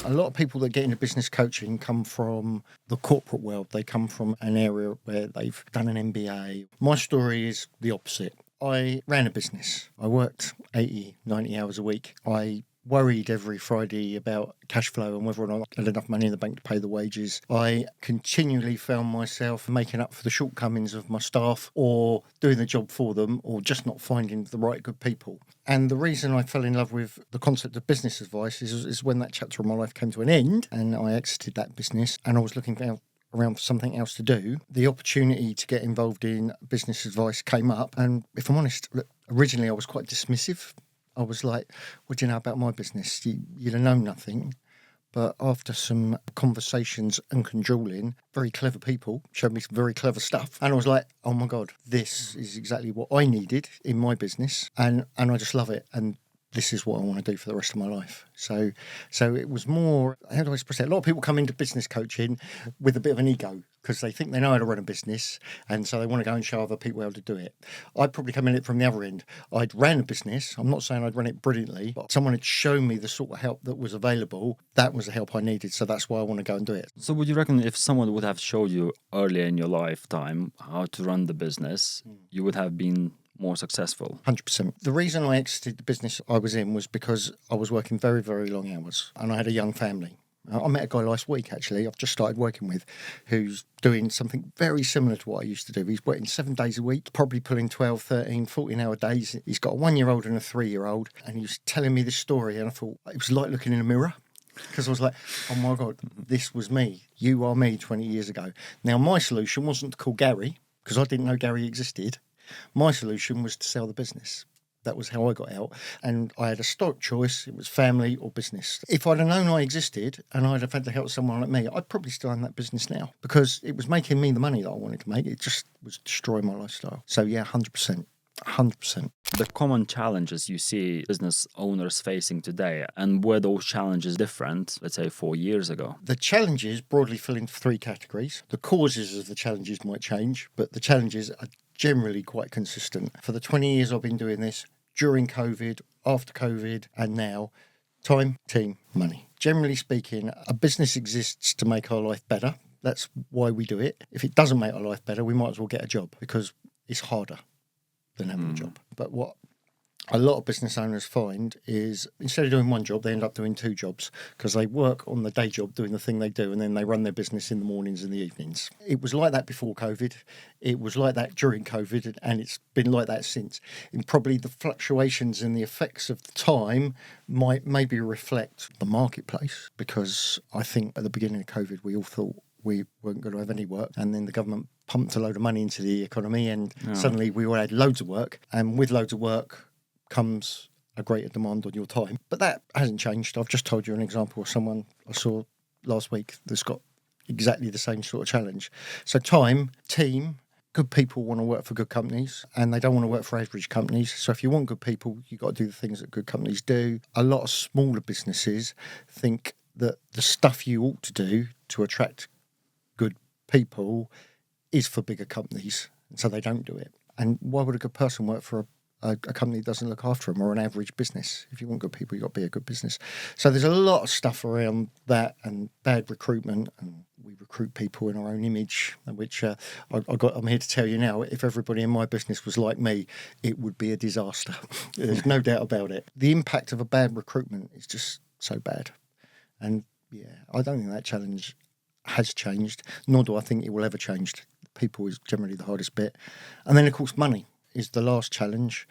A lot of people that get into business coaching come from the corporate world. They come from an area where they've done an MBA. My story is the opposite. I ran a business. I worked 80, 90 hours a week. I worried every Friday about cash flow and whether or not I had enough money in the bank to pay the wages. I continually found myself making up for the shortcomings of my staff or doing the job for them or just not finding the right good people. And the reason I fell in love with the concept of business advice is when that chapter of my life came to an end and I exited that business and I was looking around for something else to do. The opportunity to get involved in business advice came up. And if I'm honest, originally I was quite dismissive. I was like, what do you know about my business? You'd have known nothing. But after some conversations and cajoling, very clever people showed me some very clever stuff. And I was like, oh my God, this is exactly what I needed in my business. And I just love it. And this is what I want to do for the rest of my life. So it was more, how do I express it? A lot of people come into business coaching with a bit of an ego because they think they know how to run a business and so they want to go and show other people how to do it. I'd probably come in it from the other end. I'd ran a business. I'm not saying I'd run it brilliantly, but someone had shown me the sort of help that was available. That was the help I needed. So that's why I want to go and do it. So would you reckon if someone would have showed you earlier in your lifetime how to run the business, you would have been more successful? 100%. The reason I exited the business I was in was because I was working very, very long hours and I had a young family. I met a guy last week, actually, I've just started working with, who's doing something very similar to what I used to do. He's working 7 days a week, probably pulling 12, 13, 14-hour days. He's got a 1-year-old and a 3-year-old. And he was telling me this story and I thought it was like looking in a mirror. Because I was like, oh my God, this was me. You are me 20 years ago. Now, my solution wasn't to call Gary, because I didn't know Gary existed. My solution was to sell the business. That was how I got out. And I had a stock choice. It was family or business. If I'd have known I existed and I'd have had to help someone like me, I'd probably still own that business now because it was making me the money that I wanted to make. It just was destroying my lifestyle. So yeah, 100%. 100%. The common challenges you see business owners facing today, and were those challenges different, let's say 4 years ago? The challenges broadly fall into 3 categories. The causes of the challenges might change, but the challenges are generally quite consistent. For the 20 years I've been doing this, during COVID, after COVID, and now, time, team, money. Generally speaking, a business exists to make our life better. That's why we do it. If it doesn't make our life better, we might as well get a job because it's harder than having a job. But what a lot of business owners find is instead of doing one job, they end up doing 2 jobs because they work on the day job doing the thing they do and then they run their business in the mornings and the evenings. It was like that before COVID. It was like that during COVID and it's been like that since. And probably the fluctuations and the effects of the time might maybe reflect the marketplace because I think at the beginning of COVID we all thought we weren't going to have any work and then the government pumped a load of money into the economy and suddenly we all had loads of work, and with loads of work comes a greater demand on your time. But that hasn't changed. I've just told you an example of someone I saw last week that's got exactly the same sort of challenge. So time, team, good people want to work for good companies and they don't want to work for average companies. So if you want good people, you've got to do the things that good companies do. A lot of smaller businesses think that the stuff you ought to do to attract good people is for bigger companies, so they don't do it. And why would a good person work for a company that doesn't look after them or an average business? If you want good people, you've got to be a good business. So there's a lot of stuff around that and bad recruitment, and we recruit people in our own image, which I'm here to tell you now, if everybody in my business was like me, it would be a disaster. There's no doubt about it. The impact of a bad recruitment is just so bad. And yeah, I don't think that challenge has changed, nor do I think it will ever change. People is generally the hardest bit. And then, of course, money is the last challenge.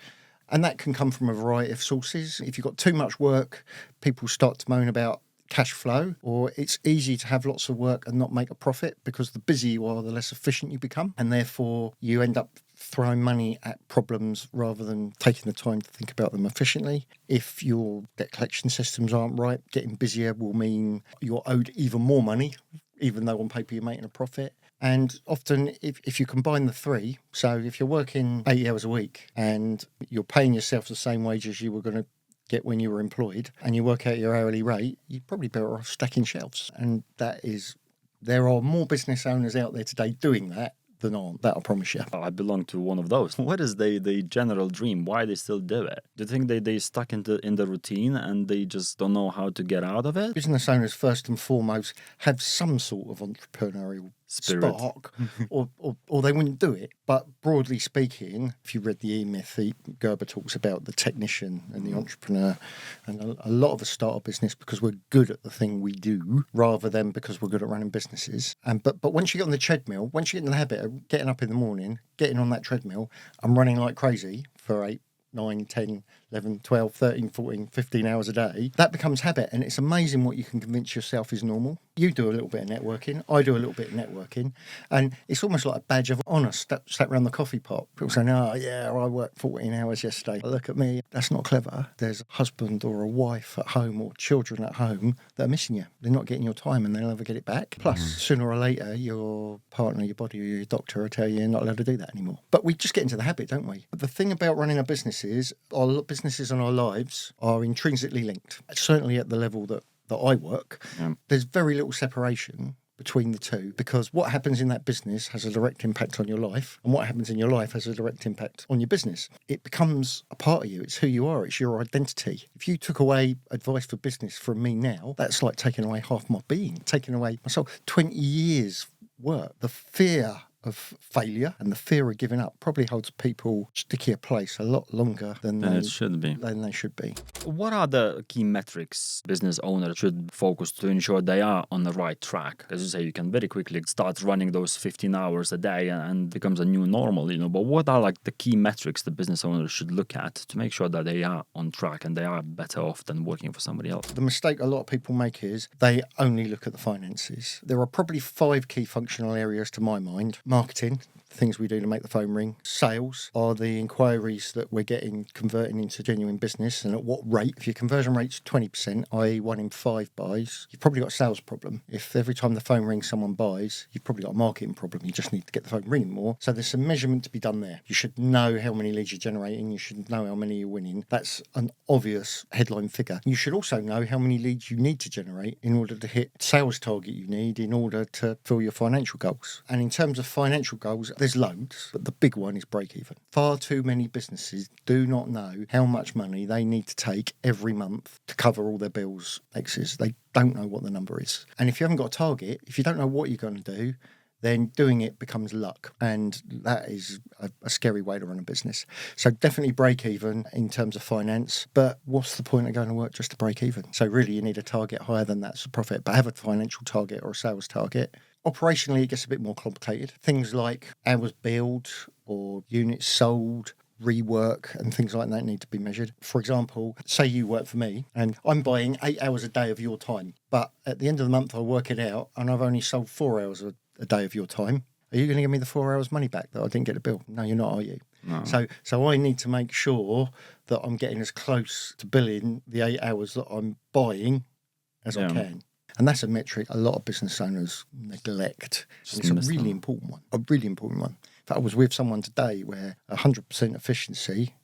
And that can come from a variety of sources. If you've got too much work, people start to moan about cash flow, or it's easy to have lots of work and not make a profit because the busier you are, the less efficient you become. And therefore, you end up throwing money at problems rather than taking the time to think about them efficiently. If your debt collection systems aren't right, getting busier will mean you're owed even more money, even though on paper you're making a profit. And often, if you combine the 3, so if you're working 80 hours a week and you're paying yourself the same wage as you were going to get when you were employed, and you work out your hourly rate, you're probably better off stacking shelves. And there are more business owners out there today doing that than aren't. That I promise you. I belong to one of those. What is the general dream? Why they still do it? Do you think they stuck in the routine and they just don't know how to get out of it? Business owners, first and foremost, have some sort of entrepreneurial Spirit. spark, or they wouldn't do it. But broadly speaking, if you read the E-Myth, Gerber talks about the technician and the entrepreneur, and a lot of us start a business because we're good at the thing we do, rather than because we're good at running businesses. But once you get on the treadmill, once you get in the habit of getting up in the morning, getting on that treadmill, and running like crazy for 8, 9, 10, 11, 12, 13, 14, 15 hours a day, that becomes habit. And it's amazing what you can convince yourself is normal. You do a little bit of networking. I do a little bit of networking. And it's almost like a badge of honour sat around the coffee pot. People saying, oh, yeah, I worked 14 hours yesterday. Look at me. That's not clever. There's a husband or a wife at home or children at home that are missing you. They're not getting your time and they'll never get it back. Plus, sooner or later, your partner, your body or your doctor will tell you you're not allowed to do that anymore. But we just get into the habit, don't we? But the thing about running a business is our businesses and our lives are intrinsically linked. Certainly at the level that I work, there's very little separation between the two, because what happens in that business has a direct impact on your life, and what happens in your life has a direct impact on your business. It becomes a part of you. It's who you are. It's your identity. If you took away advice for business from me now, that's like taking away half my being, taking away my soul. 20 years work. The fear of failure and the fear of giving up probably holds people stickier place a lot longer than it should be. Than they should be. What are the key metrics business owners should focus to ensure they are on the right track? As you say, you can very quickly start running those 15 hours a day and becomes a new normal, but what are like the key metrics the business owners should look at to make sure that they are on track and they are better off than working for somebody else? The mistake a lot of people make is they only look at the finances. There are probably 5 key functional areas to my mind. Marketing, things we do to make the phone ring. Sales are the inquiries that we're converting into genuine business, and at what rate. If your conversion rate's 20%, i.e. 1 in 5 buys, you've probably got a sales problem. If every time the phone rings someone buys, you've probably got a marketing problem. You just need to get the phone ringing more. So there's some measurement to be done there. You should know how many leads you're generating. You should know how many you're winning. That's an obvious headline figure. You should also know how many leads you need to generate in order to hit sales target you need in order to fill your financial goals. And in terms of financial goals, there's loads, but the big one is break even. Far too many businesses do not know how much money they need to take every month to cover all their bills, exes. They don't know what the number is. And if you haven't got a target, if you don't know what you're going to do, then doing it becomes luck. And that is a scary way to run a business. So definitely break even in terms of finance. But what's the point of going to work just to break even? So really you need a target higher than that's a profit. But have a financial target or a sales target. Operationally, it gets a bit more complicated. Things like hours billed or units sold, rework and things like that need to be measured. For example, say you work for me and I'm buying 8 hours a day of your time. But at the end of the month, I work it out and I've only sold 4 hours a day of your time. Are you going to give me the 4 hours money back that I didn't get a bill? No, you're not, are you? No. So I need to make sure that I'm getting as close to billing the 8 hours that I'm buying as I can. And that's a metric a lot of business owners neglect. It's a really important one. A really important one. In fact, I was with someone today where 100% efficiency,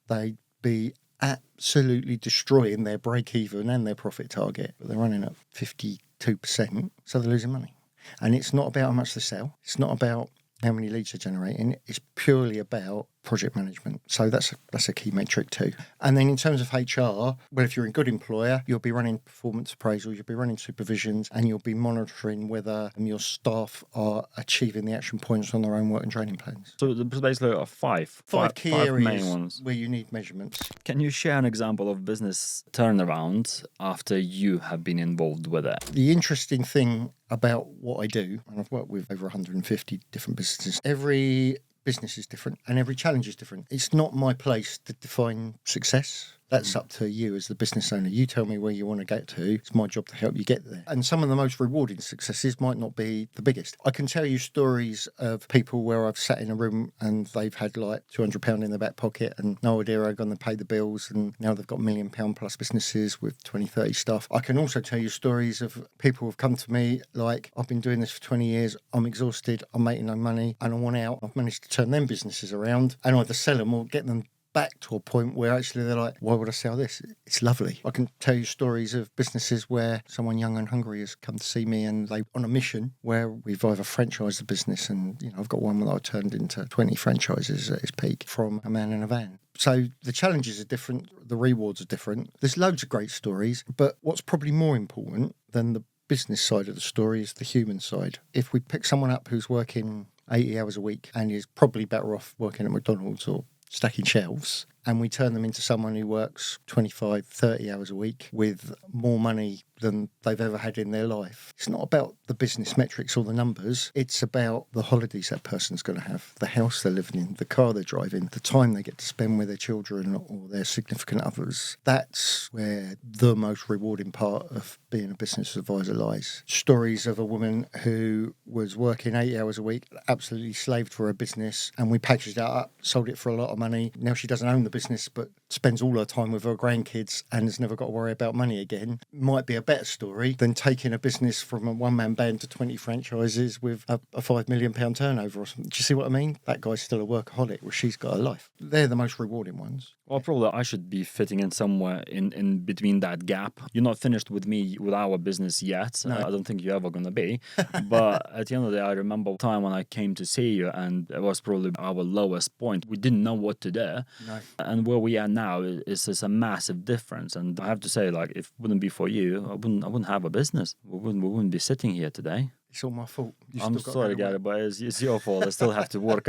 they'd be absolutely destroying their break-even and their profit target. But they're running at 52%, so they're losing money. And it's not about how much they sell. It's not about how many leads they're generating. It's purely about project management. So that's a key metric too. And then in terms of HR, well, if you're a good employer, you'll be running performance appraisals, you'll be running supervisions, and you'll be monitoring whether your staff are achieving the action points on their own work and training plans. So there's basically five key areas main ones where you need measurements. Can you share an example of business turnaround after you have been involved with it? The interesting thing about what I do, and I've worked with over 150 different businesses, every business is different and every challenge is different. It's not my place to define success. That's up to you as the business owner. You tell me where you want to get to. It's my job to help you get there. And some of the most rewarding successes might not be the biggest. I can tell you stories of people where I've sat in a room and they've had like £200 in their back pocket and no idea how they're going to pay the bills, and now they've got £1 million plus businesses with 20, 30 staff. I can also tell you stories of people who've come to me like, I've been doing this for 20 years, I'm exhausted, I'm making no money and I want out. I've managed to turn them businesses around and either sell them or get them back to a point where actually they're like, why would I sell this? It's lovely. I can tell you stories of businesses where someone young and hungry has come to see me and they on a mission where we've either franchised the business and, I've got one that I turned into 20 franchises at its peak from a man in a van. So the challenges are different. The rewards are different. There's loads of great stories, but what's probably more important than the business side of the story is the human side. If we pick someone up who's working 80 hours a week and is probably better off working at McDonald's or stacking shelves, and we turn them into someone who works 25, 30 hours a week with more money than they've ever had in their life. It's not about the business metrics or the numbers. It's about the holidays that person's going to have, the house they're living in, the car they're driving, the time they get to spend with their children or their significant others. That's where the most rewarding part of being a business advisor lies. Stories of a woman who was working 80 hours a week, absolutely slaved for her business, and we packaged that up, sold it for a lot of money. Now she doesn't own the business, but spends all her time with her grandkids and has never got to worry about money again. Might be a better story than taking a business from a one-man band to 20 franchises with a £5 million turnover or something. Do you see what I mean? That guy's still a workaholic, where she's got a life. They're the most rewarding ones. Well, probably I should be fitting in somewhere in between that gap. You're not finished with me, with our business yet. No. I don't think you're ever going to be. But at the end of the day, I remember a time when I came to see you, and it was probably our lowest point. We didn't know what to do. No. And where we are now is a massive difference. And I have to say, like, if it wouldn't be for you, I wouldn't have a business. We wouldn't be sitting here today. It's all my fault. I'm sorry, Gary, but it's your fault. I still have to work.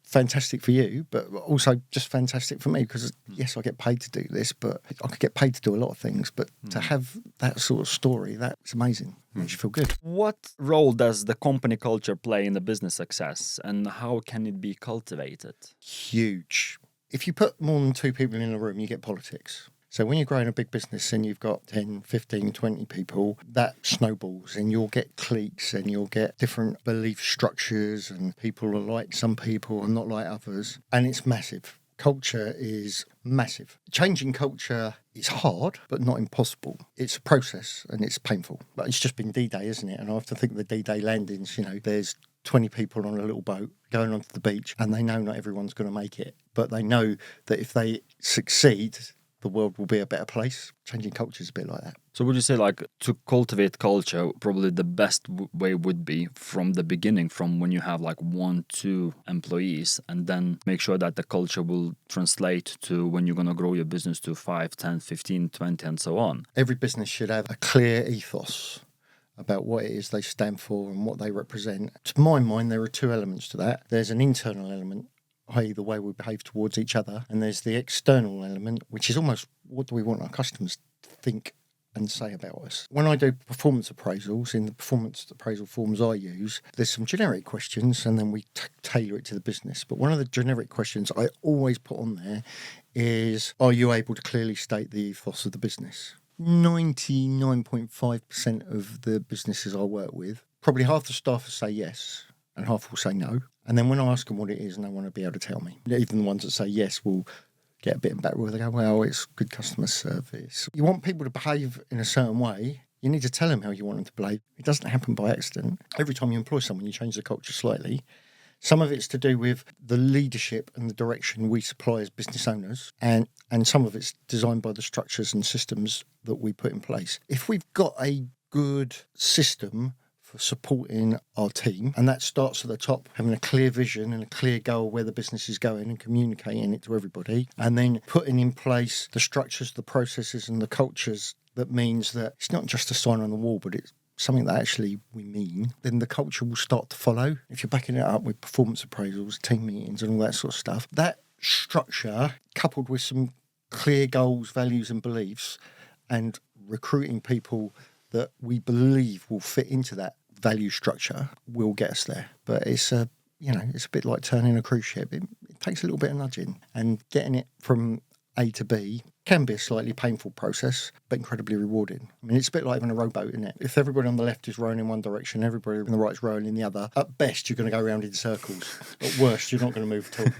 Fantastic for you, but also just fantastic for me because, yes, I get paid to do this, but I could get paid to do a lot of things. But to have that sort of story, that's amazing. Makes you feel good. What role does the company culture play in the business success, and how can it be cultivated? Huge. If you put more than two people in a room, you get politics. So when you're growing a big business and you've got 10, 15, 20 people, that snowballs and you'll get cliques and you'll get different belief structures and people are like some people and not like others. And it's massive. Culture is massive. Changing culture is hard, but not impossible. It's a process and it's painful. But it's just been D-Day, isn't it? And I have to think the D-Day landings, there's 20 people on a little boat going onto the beach and they know not everyone's going to make it. But they know that if they succeed, the world will be a better place. Changing culture is a bit like that. So would you say, like, to cultivate culture, probably the best way would be from the beginning, from when you have like 1-2 employees, and then make sure that the culture will translate to when you're going to grow your business to 5, 10, 15, 20, and so on? Every business should have a clear ethos about what it is they stand for and what they represent. To my mind, there are two elements to that. There's an internal element, i.e. the way we behave towards each other, and there's the external element, which is almost what do we want our customers to think and say about us. When I do performance appraisals, in the performance appraisal forms I use, there's some generic questions and then we tailor it to the business. But one of the generic questions I always put on there is, are you able to clearly state the ethos of the business? 99.5% of the businesses I work with, probably half the staff will say yes and half will say no. And then when I ask them what it is, no one will be able to tell me. Even the ones that say yes will get a bit back where they go, well, it's good customer service. You want people to behave in a certain way, you need to tell them how you want them to behave. It doesn't happen by accident. Every time you employ someone, you change the culture slightly. Some of it's to do with the leadership and the direction we supply as business owners, and some of it's designed by the structures and systems that we put in place. If we've got a good system for supporting our team, and that starts at the top, having a clear vision and a clear goal where the business is going and communicating it to everybody, and then putting in place the structures, the processes and the cultures that means that it's not just a sign on the wall, but it's something that actually we mean, then the culture will start to follow. If you're backing it up with performance appraisals, team meetings and all that sort of stuff, that structure coupled with some clear goals, values and beliefs, and recruiting people that we believe will fit into that value structure will get us there. But it's a bit like turning a cruise ship. It takes a little bit of nudging, and getting it from A to B can be a slightly painful process, but incredibly rewarding. I mean, it's a bit like having a rowboat, isn't it? If everybody on the left is rowing in one direction, everybody on the right is rowing in the other, at best you're going to go around in circles. At worst, you're not going to move at all.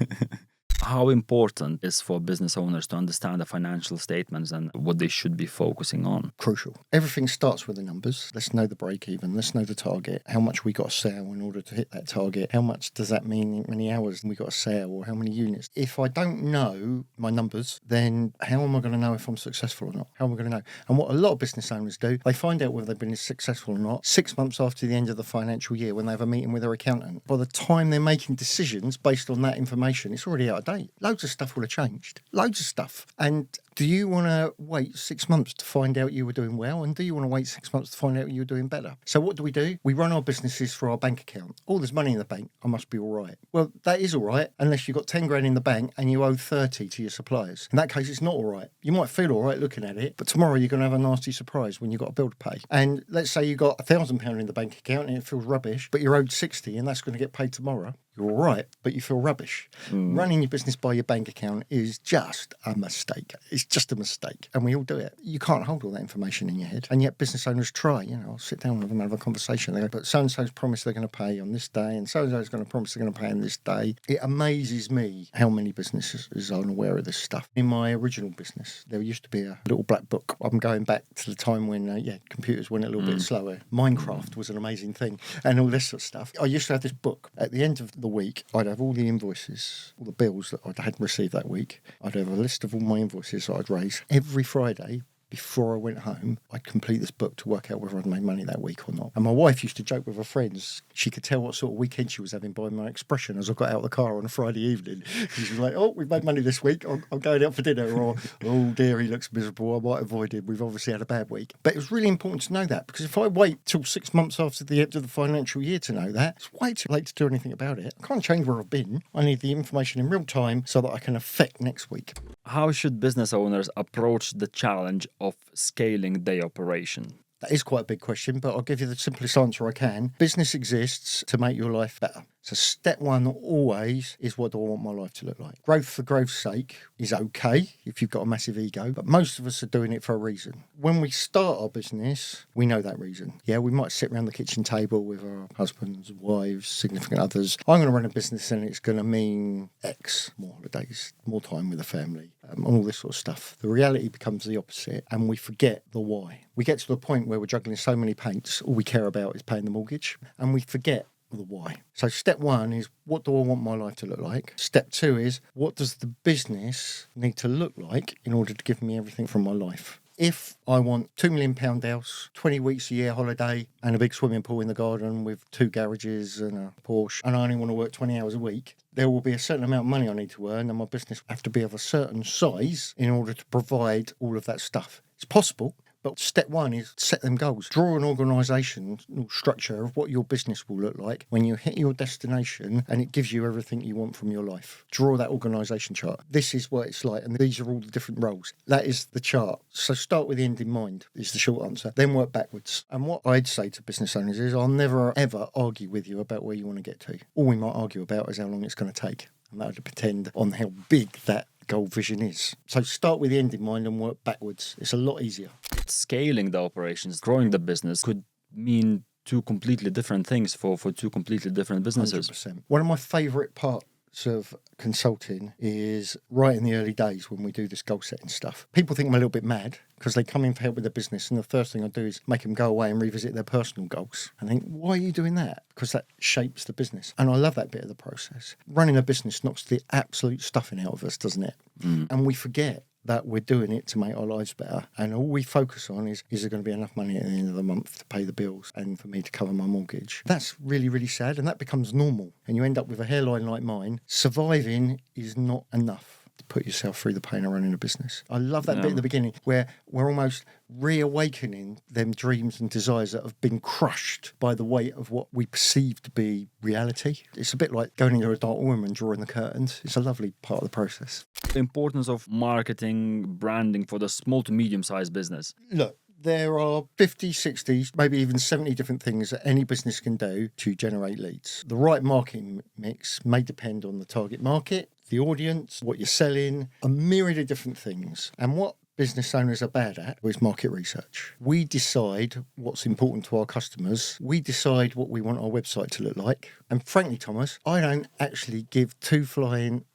How important is for business owners to understand the financial statements and what they should be focusing on? Crucial. Everything starts with the numbers. Let's know the break even. Let's know the target. How much we got to sell in order to hit that target. How much does that mean? How many hours we got to sell, or how many units? If I don't know my numbers, then how am I going to know if I'm successful or not? How am I going to know? And what a lot of business owners do, they find out whether they've been successful or not 6 months after the end of the financial year when they have a meeting with their accountant. By the time they're making decisions based on that information, it's already out of date. Loads of stuff will have changed. Loads of stuff. And do you want to wait 6 months to find out you were doing well? And do you want to wait 6 months to find out you were doing better? So what do? We run our businesses through our bank account. Oh, there's money in the bank. I must be all right. Well, that is all right unless you've got 10 grand in the bank and you owe 30 to your suppliers. In that case, it's not all right. You might feel all right looking at it, but tomorrow you're going to have a nasty surprise when you've got a bill to pay. And let's say you've got £1,000 in the bank account and it feels rubbish, but you're owed 60 and that's going to get paid tomorrow. You're all right, but you feel rubbish. Running your business by your bank account is just a mistake. It's just a mistake. And we all do it. You can't hold all that information in your head. And yet business owners try. I'll sit down with them and have a conversation. They go, but so-and-so's promised they're going to pay on this day, and so-and-so's going to promise they're going to pay on this day. It amazes me how many businesses are unaware of this stuff. In my original business, there used to be a little black book. I'm going back to the time when, computers went a little bit slower. Minecraft was an amazing thing and all this sort of stuff. I used to have this book. At the end of the week, I'd have all the invoices, all the bills that I had received that week. I'd have a list of all my invoices that I'd raised. Every Friday, before I went home, I'd complete this book to work out whether I'd made money that week or not. And my wife used to joke with her friends. She could tell what sort of weekend she was having by my expression as I got out of the car on a Friday evening. She was like, oh, we've made money this week. I'm going out for dinner. Or, oh dear, he looks miserable. I might avoid him. We've obviously had a bad week. But it was really important to know that, because if I wait till 6 months after the end of the financial year to know that, it's way too late to do anything about it. I can't change where I've been. I need the information in real time so that I can affect next week. How should business owners approach the challenge of scaling their operation? That is quite a big question, but I'll give you the simplest answer I can. Business exists to make your life better. So step one always is, what do I want my life to look like? Growth for growth's sake is okay if you've got a massive ego, but most of us are doing it for a reason. When we start our business, we know that reason. Yeah, we might sit around the kitchen table with our husbands, wives, significant others. I'm going to run a business and it's going to mean X, more holidays, more time with the family, all this sort of stuff. The reality becomes the opposite and we forget the why. We get to the point where we're juggling so many paints, all we care about is paying the mortgage, and we forget the why. So step one is, what do I want my life to look like? Step two is, what does the business need to look like in order to give me everything from my life? If I want £2 million house, 20 weeks a year holiday, and a big swimming pool in the garden with 2 garages and a Porsche, and I only want to work 20 hours a week, there will be a certain amount of money I need to earn, and my business will have to be of a certain size in order to provide all of that stuff. It's possible. But step one is set them goals. Draw an organisational structure of what your business will look like when you hit your destination and it gives you everything you want from your life. Draw that organisation chart. This is what it's like, and these are all the different roles. That is the chart. So start with the end in mind is the short answer. Then work backwards. And what I'd say to business owners is, I'll never ever argue with you about where you want to get to. All we might argue about is how long it's going to take. And that would depend on how big that goal vision is. So start with the end in mind and work backwards. It's a lot easier. Scaling the operations, growing the business could mean two completely different things for two completely different businesses. 100%. One of my favourite parts of consulting is right in the early days when we do this goal setting stuff. People think I'm a little bit mad because they come in for help with their business and the first thing I do is make them go away and revisit their personal goals. And think, why are you doing that? Because that shapes the business. And I love that bit of the process. Running a business knocks the absolute stuffing out of us, doesn't it? And we forget that we're doing it to make our lives better. And all we focus on is there going to be enough money at the end of the month to pay the bills and for me to cover my mortgage? That's really, really sad. And that becomes normal. And you end up with a hairline like mine. Surviving is not enough to put yourself through the pain of running a business. I love that bit at the beginning where we're almost reawakening them dreams and desires that have been crushed by the weight of what we perceive to be reality. It's a bit like going into a dark room and drawing the curtains. It's a lovely part of the process. The importance of marketing, branding for the small to medium-sized business. Look, there are 50, 60, maybe even 70 different things that any business can do to generate leads. The right marketing mix may depend on the target market, the audience, what you're selling, a myriad of different things. And what business owners are bad at is market research. We decide what's important to our customers. We decide what we want our website to look like. And frankly, Thomas, I don't actually give two flying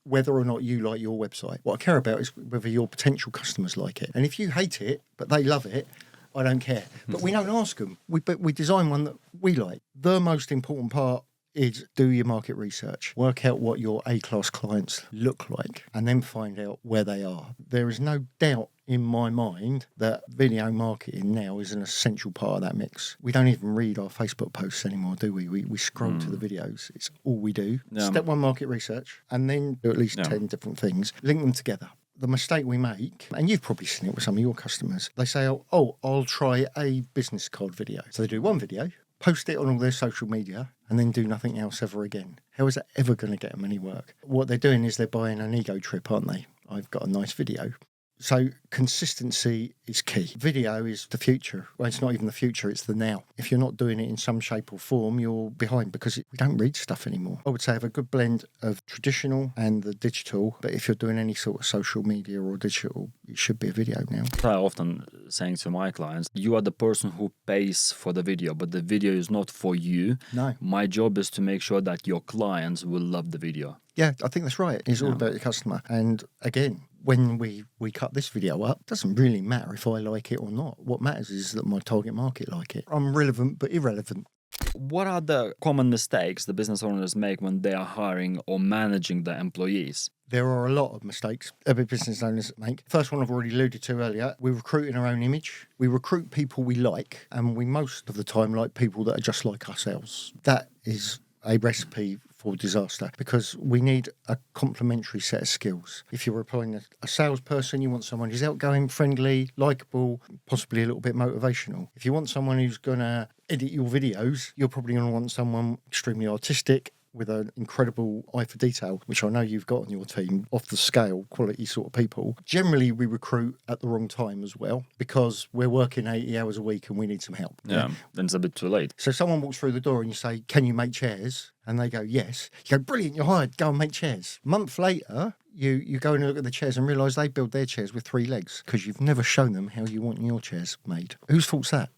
whether or not you like your website. What I care about is whether your potential customers like it. And if you hate it, but they love it, I don't care. But we don't ask them. We design one that we like. The most important part is do your market research. Work out what your A-class clients look like and then find out where they are. There is no doubt in my mind that video marketing now is an essential part of that mix. We don't even read our Facebook posts anymore, do we? We scroll to the videos. It's all we do. Step one, market research, and then do at least 10 different things. Link them together. The mistake we make, and you've probably seen it with some of your customers, they say, oh, I'll try a business card video. So they do one video, post it on all their social media, and then do nothing else ever again. How is that ever going to get them any work? What they're doing is they're buying an ego trip, aren't they? I've got a nice video. So consistency is key. Video is the future. Well, it's not even the future, it's the now. If you're not doing it in some shape or form, you're behind because we don't read stuff anymore. I would say have a good blend of traditional and the digital, but if you're doing any sort of social media or digital, it should be a video now. I often saying to my clients, you are the person who pays for the video, but the video is not for you. No. My job is to make sure that your clients will love the video. Yeah, I think that's right. It's all about your customer. And again, when we cut this video up, it doesn't really matter if I like it or not. What matters is that my target market like it. I'm relevant but irrelevant. What are the common mistakes the business owners make when they are hiring or managing their employees? There are a lot of mistakes every business owners make. First one I've already alluded to earlier. We recruit in our own image. We recruit people we like, and we most of the time like people that are just like ourselves. That is a recipe for disaster because we need a complementary set of skills. If you're employing a salesperson, you want someone who's outgoing, friendly, likeable, possibly a little bit motivational. If you want someone who's going to edit your videos, you're probably going to want someone extremely artistic, with an incredible eye for detail, which I know you've got on your team, off the scale, quality sort of people. Generally, we recruit at the wrong time as well because we're working 80 hours a week and we need some help. Yeah, then it's a bit too late. So someone walks through the door and you say, can you make chairs? And they go, yes. You go, brilliant, you're hired, go and make chairs. A month later, you go and look at the chairs and realise they build their chairs with 3 legs because you've never shown them how you want your chairs made. Whose fault's that?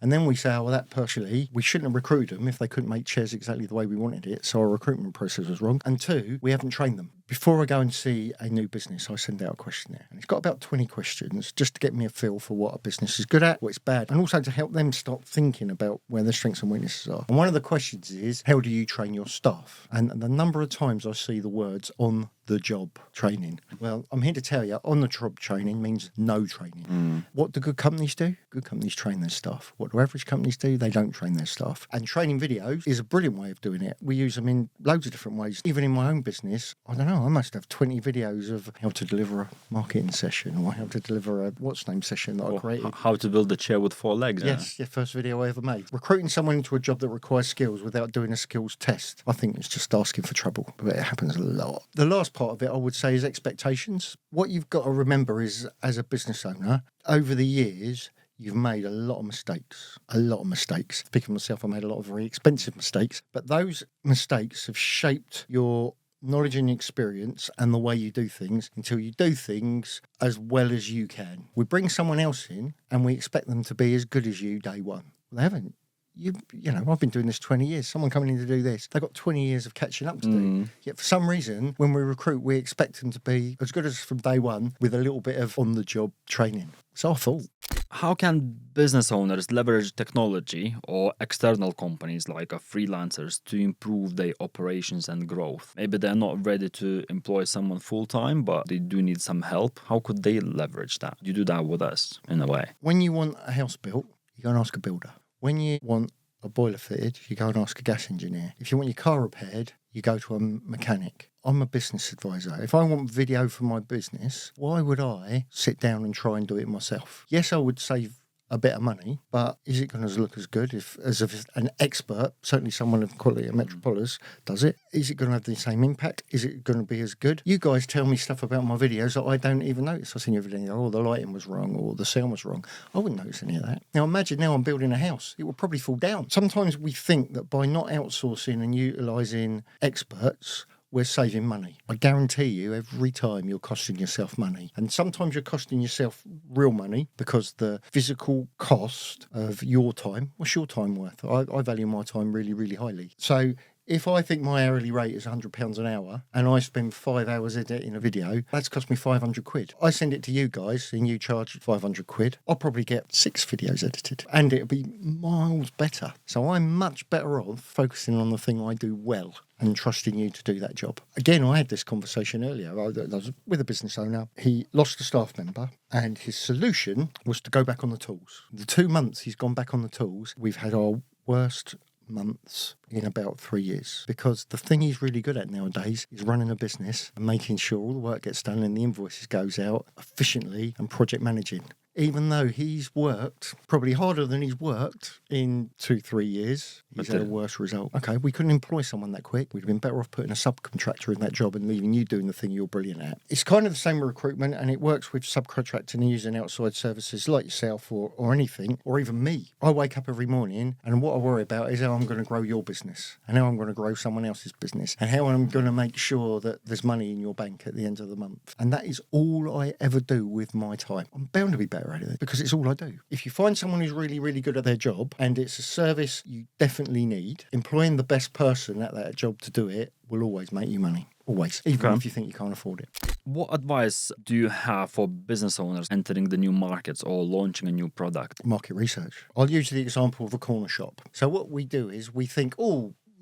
And then we say, oh, well, that partially, we shouldn't have recruited them if they couldn't make chairs exactly the way we wanted it. So our recruitment process was wrong. And 2, we haven't trained them. Before I go and see a new business, I send out a questionnaire. And it's got about 20 questions just to get me a feel for what a business is good at, what it's bad, and also to help them start thinking about where their strengths and weaknesses are. And one of the questions is, how do you train your staff? And the number of times I see the words on the job training. Well, I'm here to tell you, on the job training means no training. What do good companies do? Good companies train their staff. What do average companies do? They don't train their staff. And training videos is a brilliant way of doing it. We use them in loads of different ways. Even in my own business, I don't know, I must have 20 videos of how to deliver a marketing session or how to deliver a what's-name session that I created. How to build a chair with 4 legs. Yes, yeah, first video I ever made. Recruiting someone into a job that requires skills without doing a skills test, I think it's just asking for trouble. But it happens a lot. The last part of it, I would say, is expectations. What you've got to remember is, as a business owner, over the years, you've made a lot of mistakes. A lot of mistakes. Speaking of myself, I made a lot of very expensive mistakes. But those mistakes have shaped your knowledge and experience and the way you do things until you do things as well as you can. We bring someone else in and we expect them to be as good as you day one. They haven't. You know, I've been doing this 20 years. Someone coming in to do this, they've got 20 years of catching up to do. Yet for some reason, when we recruit, we expect them to be as good as from day one with a little bit of on-the-job training. It's our fault. How can business owners leverage technology or external companies like freelancers to improve their operations and growth? Maybe they're not ready to employ someone full-time, but they do need some help. How could they leverage that? You do that with us, in a way. When you want a house built, you go and ask a builder. When you want a boiler fitted, you go and ask a gas engineer. If you want your car repaired, you go to a mechanic. I'm a business advisor. If I want video for my business, why would I sit down and try and do it myself? Yes, I would save a bit of money, but is it going to look as good as if an expert, certainly someone of quality at Metropolis, does it? Is it going to have the same impact? Is it going to be as good? You guys tell me stuff about my videos that I don't even notice. I see your video, oh, the lighting was wrong or the sound was wrong. I wouldn't notice any of that. Now imagine now I'm building a house. It will probably fall down. Sometimes we think that by not outsourcing and utilising experts, we're saving money. I guarantee you every time you're costing yourself money. And sometimes you're costing yourself real money because the physical cost of your time, what's your time worth? I value my time really, really highly. So If I think my hourly rate is £100 an hour and I spend 5 hours editing a video, that's cost me 500 quid. I send it to you guys and you charge 500 quid. I'll probably get 6 videos edited and it'll be miles better. So I'm much better off focusing on the thing I do well and trusting you to do that job. Again, I had this conversation earlier. I was with a business owner. He lost a staff member and his solution was to go back on the tools. The 2 months he's gone back on the tools, we've had our worst months in about 3 years, because the thing he's really good at nowadays is running a business and making sure all the work gets done and the invoices goes out efficiently and project managing. Even though he's worked probably harder than he's worked in 2-3 years, he's had a worse result. Okay, we couldn't employ someone that quick. We'd have been better off putting a subcontractor in that job and leaving you doing the thing you're brilliant at. It's kind of the same with recruitment, and it works with subcontracting and using outside services like yourself or anything, or even me. I wake up every morning and what I worry about is how I'm going to grow your business and how I'm going to grow someone else's business and how I'm going to make sure that there's money in your bank at the end of the month. And that is all I ever do with my time. I'm bound to be better at it because it's all I do. If you find someone who's really, really good at their job and it's a service you definitely need, employing the best person at that job to do it will always make you money. Always. Even if you think you can't afford it. What advice do you have for business owners entering the new markets or launching a new product? Market research. I'll use the example of a corner shop. So what we do is we think,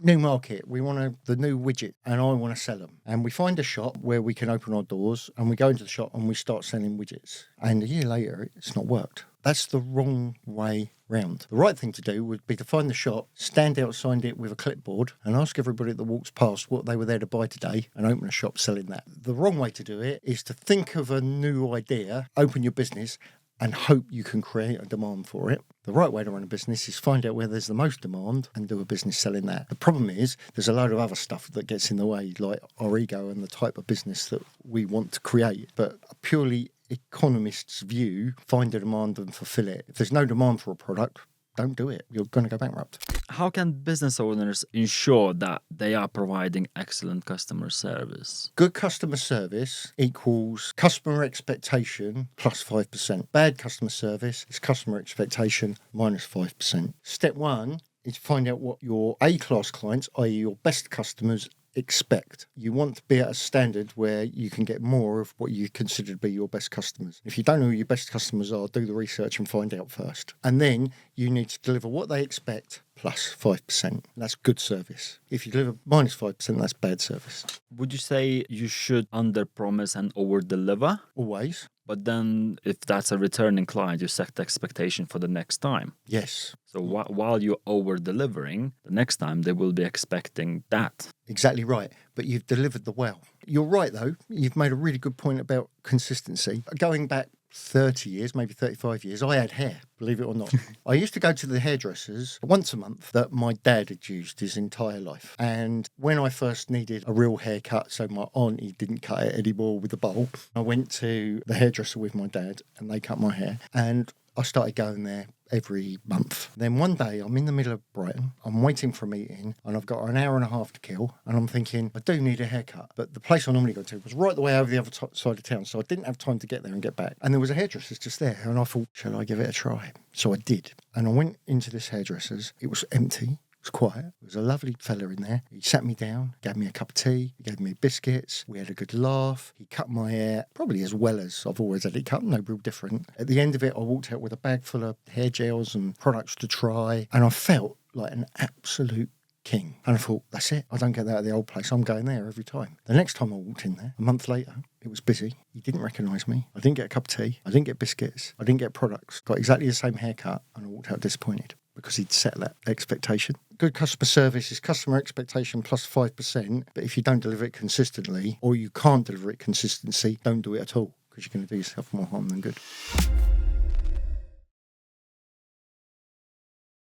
new market, we want the new widget and I want to sell them. And we find a shop where we can open our doors and we go into the shop and we start selling widgets. And a year later, it's not worked. That's the wrong way round. The right thing to do would be to find the shop, stand outside it with a clipboard and ask everybody that walks past what they were there to buy today and open a shop selling that. The wrong way to do it is to think of a new idea, open your business and hope you can create a demand for it. The right way to run a business is find out where there's the most demand and do a business selling that. The problem is there's a load of other stuff that gets in the way, like our ego and the type of business that we want to create. But a purely economist's view, find a demand and fulfill it. If there's no demand for a product, don't do it. You're going to go bankrupt. How can business owners ensure that they are providing excellent customer service? Good customer service equals customer expectation plus 5%. Bad customer service is customer expectation minus 5%. Step one is find out what your A-class clients, i.e. your best customers, expect. You want to be at a standard where you can get more of what you consider to be your best customers. If you don't know who your best customers are, do the research and find out first. And then you need to deliver what they expect plus 5%. That's good service. If you deliver minus 5%, that's bad service. Would you say you should under-promise and over-deliver? Always. But then if that's a returning client, you set the expectation for the next time. Yes. So while you're over-delivering, the next time they will be expecting that. Exactly right. But you've delivered the well. You're right, though. You've made a really good point about consistency. Going back 30 years, maybe 35 years, I had hair, believe it or not. I used to go to the hairdressers once a month that my dad had used his entire life. And when I first needed a real haircut, so my auntie didn't cut it anymore with a bowl, I went to the hairdresser with my dad and they cut my hair. And I started going there every month. Then one day I'm in the middle of Brighton, I'm waiting for a meeting and I've got an hour and a half to kill and I'm thinking, I do need a haircut. But the place I normally go to was right the way over the other side of town, so I didn't have time to get there and get back. And there was a hairdresser's just there and I thought, shall I give it a try? So I did. And I went into this hairdresser's. It was empty. It was quiet. There was a lovely fella in there. He sat me down, gave me a cup of tea, he gave me biscuits. We had a good laugh. He cut my hair probably as well as I've always had it cut, no real different. At the end of it, I walked out with a bag full of hair gels and products to try. And I felt like an absolute king. And I thought, that's it. I don't get that at the old place. I'm going there every time. The next time I walked in there, a month later, it was busy. He didn't recognise me. I didn't get a cup of tea. I didn't get biscuits. I didn't get products. Got exactly the same haircut and I walked out disappointed because he'd set that expectation. Good customer service is customer expectation plus 5%. But if you don't deliver it consistently or you can't deliver it consistency, don't do it at all because you're going to do yourself more harm than good.